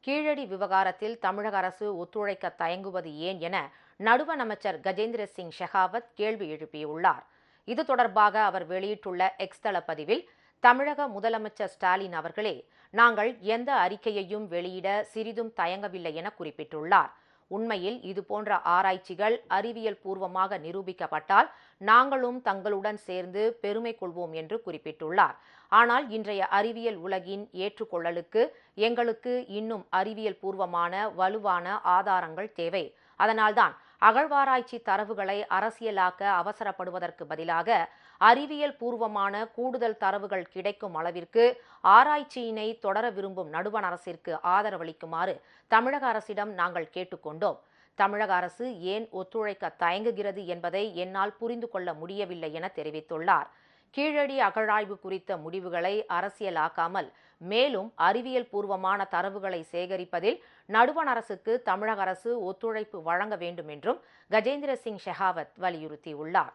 கீழடி விவகாரத்தில் தமிழக அரசு ஒத்துழைக்க தயங்குவது ஏன் என நடுவண் அமைச்சர் கஜேந்திர சிங் ஷெகாவத் கேள்வி எழுப்பியுள்ளார். இது தொடர்பாக அவர் வெளியிட்டுள்ள எக்ஸ் தள பதிவில், தமிழக முதலமைச்சர் ஸ்டாலின் அவர்களே, நாங்கள் எந்த அறிக்கையையும் வெளியிட சிறிதும் தயங்கவில்லை என குறிப்பிட்டுள்ளார். உண்மையில் இதுபோன்ற ஆராய்ச்சிகள் அறிவியல் பூர்வமாக நிரூபிக்கப்பட்டால் நாங்களும் தங்களுடன் சேர்ந்து பெருமை கொள்வோம் என்று குறிப்பிட்டுள்ளார். ஆனால் இன்றைய அறிவியல் உலகின் ஏற்றுக்கொள்ளலுக்கு எங்களுக்கு இன்னும் அறிவியல் பூர்வமான வலுவான ஆதாரங்கள் தேவை. அதனால்தான் அகழ்வாராய்ச்சி தரவுகளை அரசியலாக்க அவசரப்படுவதற்கு பதிலாக அறிவியல் பூர்வமான கூடுதல் தரவுகள் கிடைக்கும் அளவிற்கு ஆராய்ச்சியினை தொடர விரும்பும் நடுவண் அரசிற்கு ஆதரவளிக்குமாறு தமிழக அரசிடம் நாங்கள் கேட்டுக்கொண்டோம். தமிழக அரசு ஏன் ஒத்துழைக்க தயங்குகிறது என்பதை என்னால் புரிந்து கொள்ள முடியவில்லை என தெரிவித்துள்ளார். கீழடி அகழாய்வு குறித்த முடிவுகளை அரசியலாக்காமல் மேலும் அறிவியல் பூர்வமான தரவுகளை சேகரிப்பதில் நடுவண் அரசுக்கு தமிழக அரசு ஒத்துழைப்பு வழங்க வேண்டும் என்றும் கஜேந்திர சிங் ஷெகாவத் வலியுறுத்தியுள்ளார்.